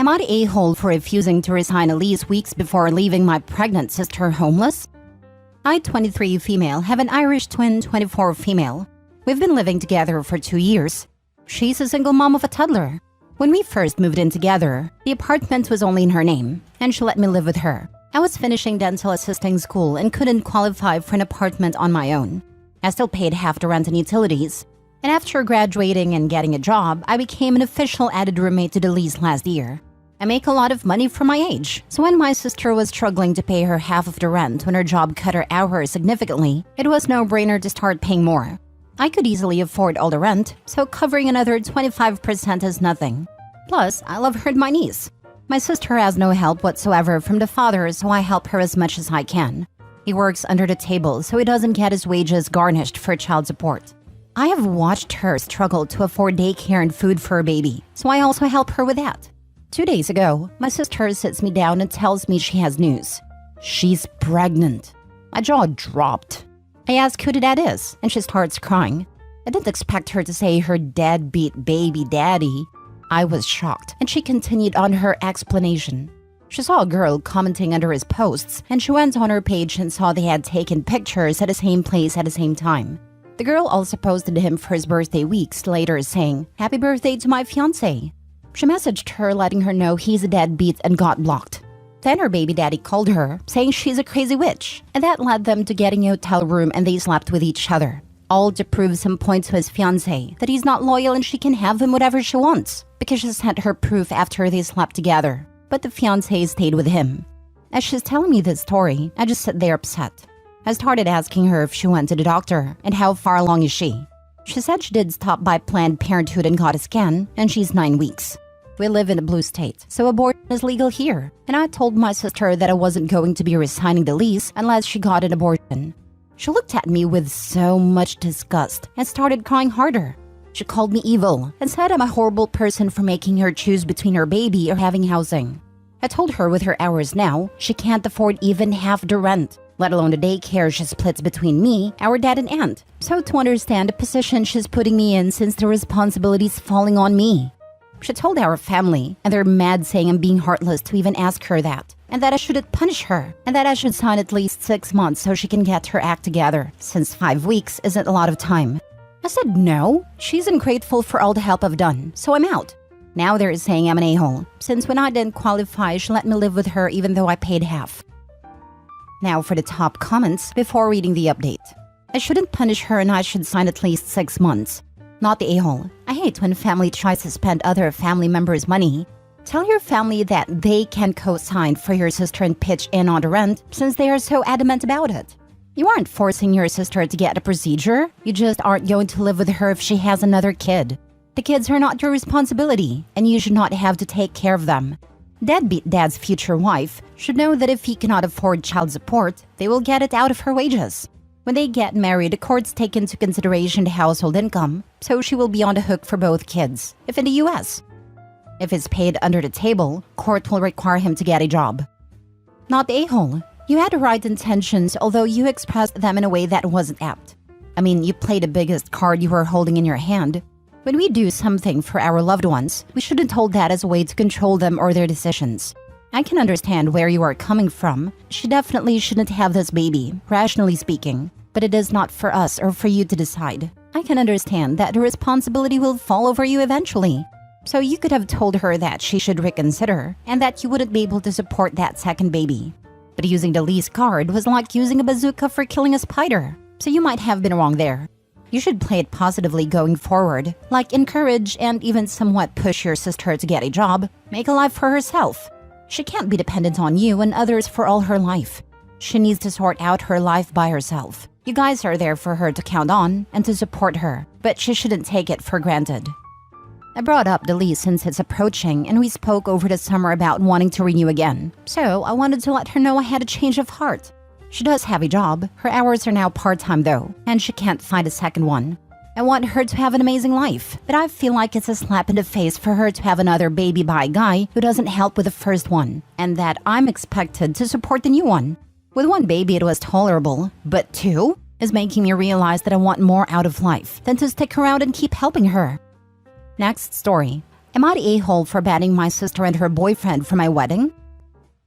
Am I the a-hole for refusing to resign a lease weeks before leaving my pregnant sister homeless? I, 23 female, have an Irish twin, 24 female. We've been living together for 2 years. She's a single mom of a toddler. When we first moved in together, the apartment was only in her name, and she let me live with her. I was finishing dental assisting school and couldn't qualify for an apartment on my own. I still paid half the rent and utilities. And after graduating and getting a job, I became an official added roommate to the lease last year. I make a lot of money for my age, so when my sister was struggling to pay her half of the rent when her job cut her hours significantly, it was no-brainer to start paying more. I could easily afford all the rent, so covering another 25% is nothing. Plus, I love her and my niece. My sister has no help whatsoever from the father, so I help her as much as I can. He works under the table, so he doesn't get his wages garnished for child support. I have watched her struggle to afford daycare and food for her baby, so I also help her with that. 2 days ago, my sister sits me down and tells me she has news. She's pregnant. My jaw dropped. I ask who the dad is, and she starts crying. I didn't expect her to say her deadbeat baby daddy. I was shocked, and she continued on her explanation. She saw a girl commenting under his posts, and she went on her page and saw they had taken pictures at the same place at the same time. The girl also posted him for his birthday weeks later saying, "Happy birthday to my fiancé." She messaged her letting her know he's a deadbeat and got blocked. Then her baby daddy called her, saying she's a crazy witch, and that led them to getting a hotel room and they slept with each other. All to prove some point to his fiancé that he's not loyal and she can have him whatever she wants, because she sent her proof after they slept together. But the fiancé stayed with him. As she's telling me this story, I just sit there upset. I started asking her if she went to the doctor and how far along is she. She said she did stop by Planned Parenthood and got a scan, and she's 9 weeks. We live in a blue state, so abortion is legal here, and I told my sister that I wasn't going to be resigning the lease unless she got an abortion. She looked at me with so much disgust and started crying harder. She called me evil and said I'm a horrible person for making her choose between her baby or having housing. I told her with her hours now, she can't afford even half the rent, let alone the daycare she splits between me, our dad and aunt. So to understand the position she's putting me in since the responsibility's falling on me. She told our family, and they're mad saying I'm being heartless to even ask her that, and that I shouldn't punish her, and that I should sign at least 6 months so she can get her act together, since 5 weeks isn't a lot of time. I said no, she's ungrateful for all the help I've done, so I'm out. Now they're saying I'm an a-hole, since when I didn't qualify, she let me live with her even though I paid half. Now for the top comments before reading the update. I shouldn't punish her and I should sign at least 6 months. Not the a-hole. I hate when family tries to spend other family members' money. Tell your family that they can co-sign for your sister and pitch in on the rent since they are so adamant about it. You aren't forcing your sister to get a procedure. You just aren't going to live with her if she has another kid. The kids are not your responsibility, and you should not have to take care of them. Deadbeat dad's future wife should know that if he cannot afford child support, they will get it out of her wages. When they get married, the courts take into consideration the household income, so she will be on the hook for both kids, if in the US. If it's paid under the table, court will require him to get a job. Not the a-hole. You had the right intentions, although you expressed them in a way that wasn't apt. I mean, you played the biggest card you were holding in your hand. When we do something for our loved ones, we shouldn't hold that as a way to control them or their decisions. I can understand where you are coming from. She definitely shouldn't have this baby, rationally speaking. But it is not for us or for you to decide. I can understand that the responsibility will fall over you eventually. So you could have told her that she should reconsider and that you wouldn't be able to support that second baby. But using the lease card was like using a bazooka for killing a spider. So you might have been wrong there. You should play it positively going forward, like encourage and even somewhat push your sister to get a job, make a life for herself. She can't be dependent on you and others for all her life. She needs to sort out her life by herself. You guys are there for her to count on and to support her, but she shouldn't take it for granted. I brought up the lease since it's approaching and we spoke over the summer about wanting to renew again. So I wanted to let her know I had a change of heart. She does have a job. Her hours are now part-time though, and she can't find a second one. I want her to have an amazing life, but I feel like it's a slap in the face for her to have another baby by a guy who doesn't help with the first one, and that I'm expected to support the new one. With 1 baby it was tolerable, but 2 is making me realize that I want more out of life than to stick around and keep helping her. Next story. Am I the a-hole for banning my sister and her boyfriend from my wedding?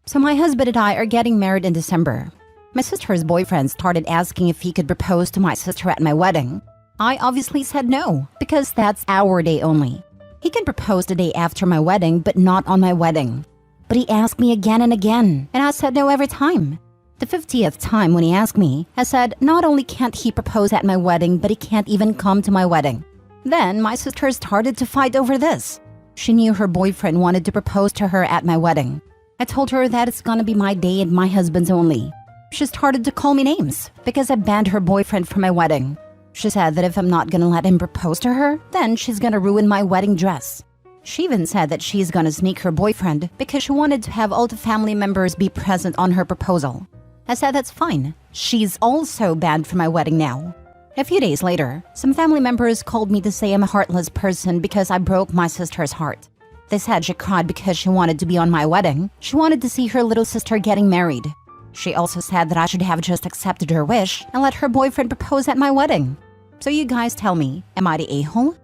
So my husband and I are getting married in December. My sister's boyfriend started asking if he could propose to my sister at my wedding. I obviously said no, because that's our day only. He can propose the day after my wedding, but not on my wedding. But he asked me again and again, and I said no every time. The 50th time when he asked me, I said not only can't he propose at my wedding, but he can't even come to my wedding. Then my sister started to fight over this. She knew her boyfriend wanted to propose to her at my wedding. I told her that it's gonna be my day and my husband's only. She started to call me names because I banned her boyfriend from my wedding. She said that if I'm not gonna let him propose to her, then she's gonna ruin my wedding dress. She even said that she's gonna sneak her boyfriend because she wanted to have all the family members be present on her proposal. I said that's fine. She's also banned from my wedding now. A few days later, some family members called me to say I'm a heartless person because I broke my sister's heart. They said she cried because she wanted to be on my wedding. She wanted to see her little sister getting married. She also said that I should have just accepted her wish and let her boyfriend propose at my wedding. So you guys tell me, am I the a-hole?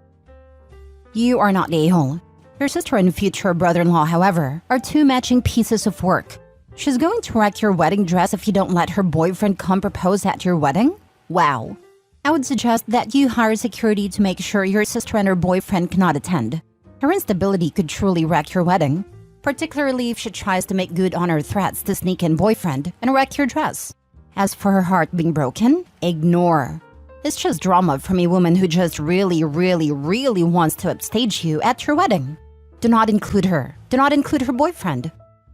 You are not the a-hole. Your sister and future brother-in-law, however, are two matching pieces of work. She's going to wreck your wedding dress if you don't let her boyfriend come propose at your wedding? Wow. I would suggest that you hire security to make sure your sister and her boyfriend cannot attend. Her instability could truly wreck your wedding, particularly if she tries to make good on her threats to sneak in boyfriend and wreck your dress. As for her heart being broken, ignore. It's just drama from a woman who just really wants to upstage you at your wedding. Do not include her. Do not include her boyfriend.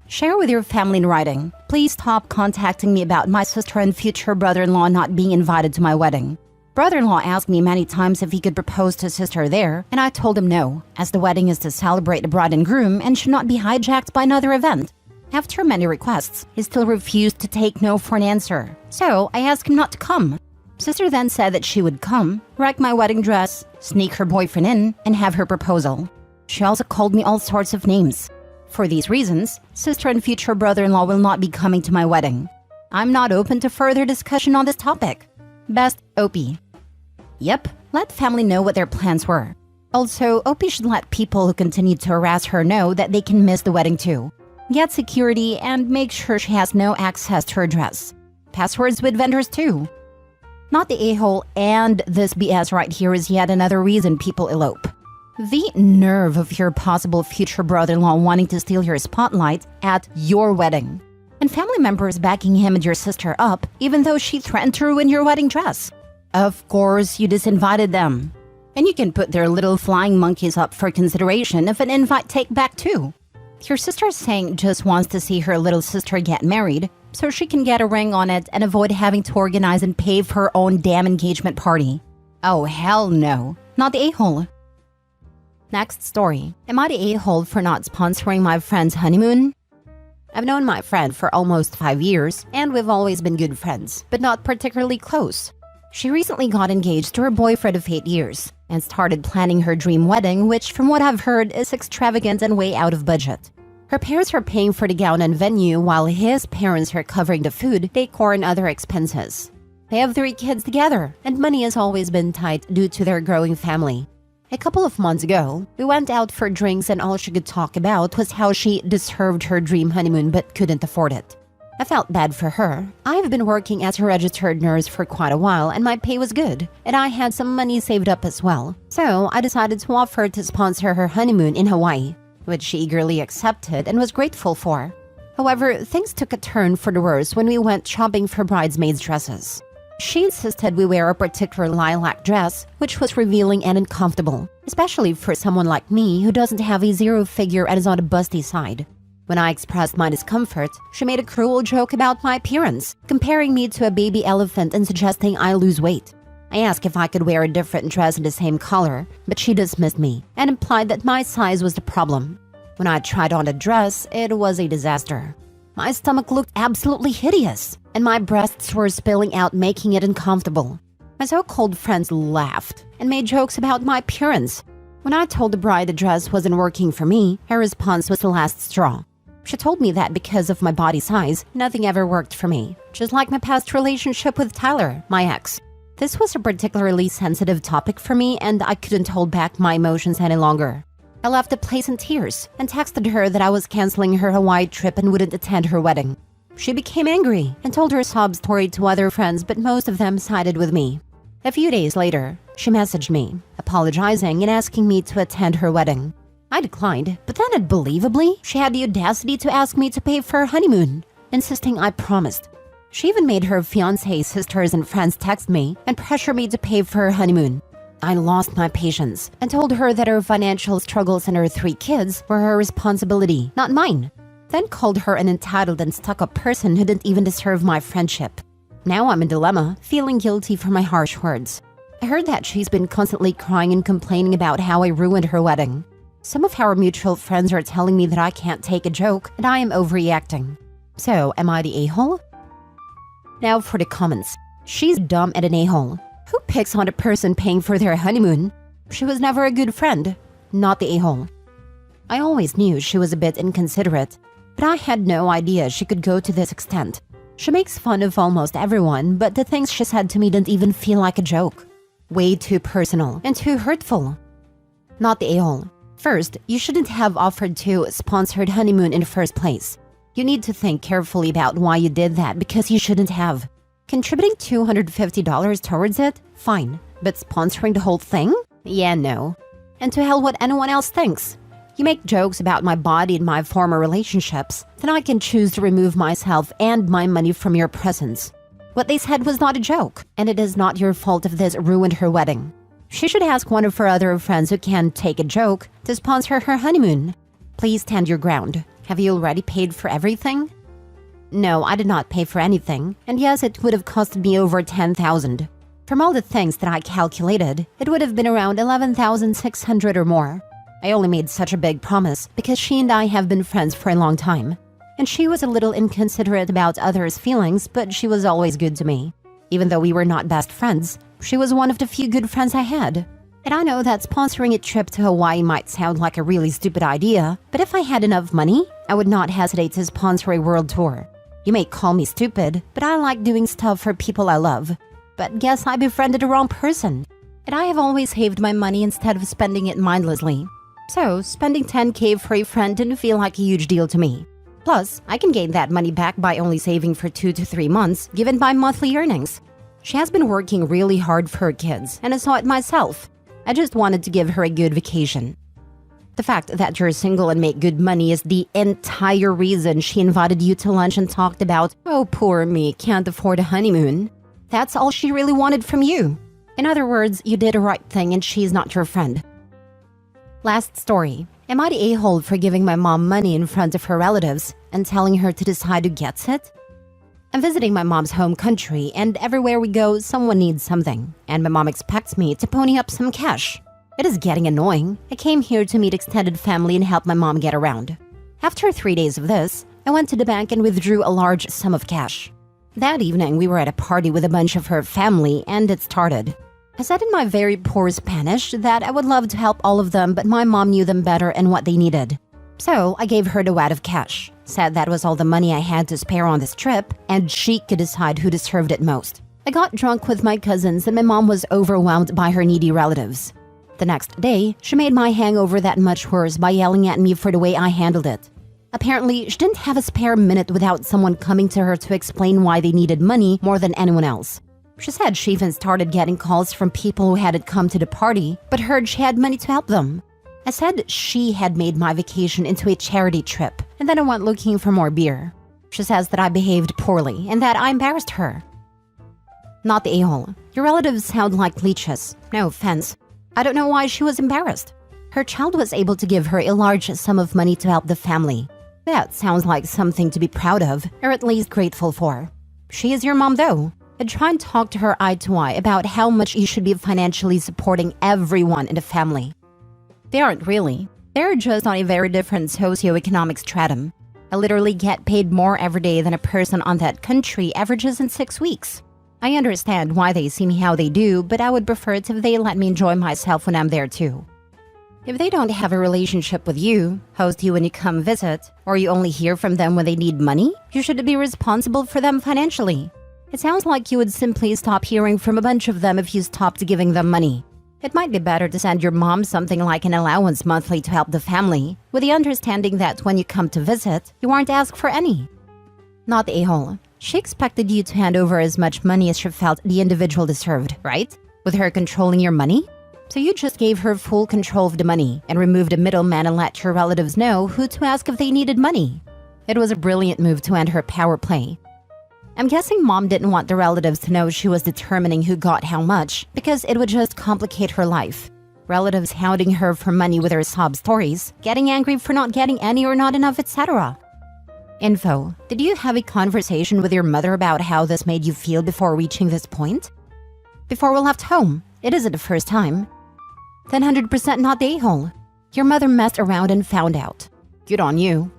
Share with your family in writing. Please stop contacting me about my sister and future brother-in-law not being invited to my wedding. Brother-in-law asked me many times if he could propose to sister there, and I told him no, as the wedding is to celebrate the bride and groom and should not be hijacked by another event. After many requests, he still refused to take no for an answer, so I asked him not to come. Sister then said that she would come, wreck my wedding dress, sneak her boyfriend in, and have her proposal. She also called me all sorts of names. For these reasons, sister and future brother-in-law will not be coming to my wedding. I'm not open to further discussion on this topic. Best, Opie. Yep, let family know what their plans were. Also, Opie should let people who continue to harass her know that they can miss the wedding too. Get security and make sure she has no access to her dress. Passwords with vendors too. Not the a-hole, and this BS right here is yet another reason people elope. The nerve of your possible future brother-in-law wanting to steal your spotlight at your wedding. And family members backing him and your sister up even though she threatened to ruin your wedding dress. Of course, you disinvited them. And you can put their little flying monkeys up for consideration if an invite take back too. Your sister saying just wants to see her little sister get married so she can get a ring on it and avoid having to organize and pay for her own damn engagement party. Oh hell no, not the a-hole. Next story. Am I the a-hole for not sponsoring my friend's honeymoon? I've known my friend for almost 5 years, and we've always been good friends, but not particularly close. She recently got engaged to her boyfriend of 8 years, and started planning her dream wedding, which from what I've heard is extravagant and way out of budget. Her parents are paying for the gown and venue, while his parents are covering the food, decor, and other expenses. They have 3 kids together, and money has always been tight due to their growing family. A couple of months ago, we went out for drinks and all she could talk about was how she deserved her dream honeymoon but couldn't afford it. I felt bad for her. I've been working as a registered nurse for quite a while and my pay was good, and I had some money saved up as well. So I decided to offer to sponsor her honeymoon in Hawaii, which she eagerly accepted and was grateful for. However, things took a turn for the worse when we went shopping for bridesmaids' dresses. She insisted we wear a particular lilac dress, which was revealing and uncomfortable, especially for someone like me who doesn't have a 0 figure and is on the busty side. When I expressed my discomfort, she made a cruel joke about my appearance, comparing me to a baby elephant and suggesting I lose weight. I asked if I could wear a different dress in the same color, but she dismissed me and implied that my size was the problem. When I tried on the dress, it was a disaster. My stomach looked absolutely hideous, and my breasts were spilling out, making it uncomfortable. My so-called friends laughed and made jokes about my appearance. When I told the bride the dress wasn't working for me, her response was the last straw. She told me that because of my body size, nothing ever worked for me, just like my past relationship with Tyler, my ex. This was a particularly sensitive topic for me, and I couldn't hold back my emotions any longer. I left the place in tears and texted her that I was canceling her Hawaii trip and wouldn't attend her wedding. She became angry and told her sob story to other friends, but most of them sided with me. A few days later, she messaged me, apologizing and asking me to attend her wedding. I declined, but then unbelievably, she had the audacity to ask me to pay for her honeymoon, insisting I promised. She even made her fiancé sisters and friends text me and pressure me to pay for her honeymoon. I lost my patience and told her that her financial struggles and her 3 kids were her responsibility, not mine. Then called her an entitled and stuck-up person who didn't even deserve my friendship. Now I'm in a dilemma, feeling guilty for my harsh words. I heard that she's been constantly crying and complaining about how I ruined her wedding. Some of our mutual friends are telling me that I can't take a joke and I am overreacting. So, am I the a-hole? Now for the comments. She's dumb and an a-hole. Who picks on a person paying for their honeymoon? She was never a good friend. Not the a-hole. I always knew she was a bit inconsiderate, but I had no idea she could go to this extent. She makes fun of almost everyone, but the things she said to me didn't even feel like a joke. Way too personal and too hurtful. Not the a-hole. First, you shouldn't have offered to sponsor the honeymoon in the first place. You need to think carefully about why you did that because you shouldn't have. Contributing $250 towards it? Fine. But sponsoring the whole thing? Yeah, no. And to hell what anyone else thinks. You make jokes about my body and my former relationships, then I can choose to remove myself and my money from your presence. What they said was not a joke, and it is not your fault if this ruined her wedding. She should ask one of her other friends who can take a joke to sponsor her honeymoon. Please stand your ground. Have you already paid for everything? No, I did not pay for anything, and yes, it would have costed me over $10,000. From all the things that I calculated, it would have been around $11,600 or more. I only made such a big promise because she and I have been friends for a long time. And she was a little inconsiderate about others' feelings, but she was always good to me. Even though we were not best friends, she was one of the few good friends I had. And I know that sponsoring a trip to Hawaii might sound like a really stupid idea, but if I had enough money, I would not hesitate to sponsor a world tour. You may call me stupid, but I like doing stuff for people I love. But guess I befriended the wrong person. And I have always saved my money instead of spending it mindlessly. So, spending $10K for a friend didn't feel like a huge deal to me. Plus, I can gain that money back by only saving for 2 to 3 months, given my monthly earnings. She has been working really hard for her kids, and I saw it myself. I just wanted to give her a good vacation. The fact that you're single and make good money is the entire reason she invited you to lunch and talked about, oh, poor me, can't afford a honeymoon. That's all she really wanted from you. In other words, you did the right thing and she's not your friend. Last story. Am I the a-hole for giving my mom money in front of her relatives and telling her to decide who gets it? I'm visiting my mom's home country, and everywhere we go, someone needs something, and my mom expects me to pony up some cash. It is getting annoying. I came here to meet extended family and help my mom get around. After 3 days of this, I went to the bank and withdrew a large sum of cash. That evening, we were at a party with a bunch of her family, and it started. I said in my very poor Spanish that I would love to help all of them, but my mom knew them better and what they needed. So I gave her the wad of cash, said that was all the money I had to spare on this trip, and she could decide who deserved it most. I got drunk with my cousins and my mom was overwhelmed by her needy relatives. The next day, she made my hangover that much worse by yelling at me for the way I handled it. Apparently, she didn't have a spare minute without someone coming to her to explain why they needed money more than anyone else. She said she even started getting calls from people who hadn't come to the party, but heard she had money to help them. I said she had made my vacation into a charity trip, and then I went looking for more beer. She says that I behaved poorly and that I embarrassed her. Not the a-hole. Your relatives sound like leeches. No offense. I don't know why she was embarrassed. Her child was able to give her a large sum of money to help the family. That sounds like something to be proud of, or at least grateful for. She is your mom though. I'd try and talk to her eye to eye about how much you should be financially supporting everyone in the family. They aren't really. They're just on a very different socioeconomic stratum. I literally get paid more every day than a person on that country averages in 6 weeks. I understand why they see me how they do, but I would prefer it if they let me enjoy myself when I'm there too. If they don't have a relationship with you, host you when you come visit, or you only hear from them when they need money, you should be responsible for them financially. It sounds like you would simply stop hearing from a bunch of them if you stopped giving them money. It might be better to send your mom something like an allowance monthly to help the family, with the understanding that when you come to visit, you aren't asked for any. Not the a-hole. She expected you to hand over as much money as she felt the individual deserved, right? With her controlling your money? So you just gave her full control of the money and removed the middleman and let your relatives know who to ask if they needed money. It was a brilliant move to end her power play. I'm guessing mom didn't want the relatives to know she was determining who got how much because it would just complicate her life. Relatives hounding her for money with her sob stories, getting angry for not getting any or not enough, etc. Info: did you have a conversation with your mother about how this made you feel before reaching this point? Before we left home, it isn't the first time. 100% not the a-hole. Your mother messed around and found out. Good on you.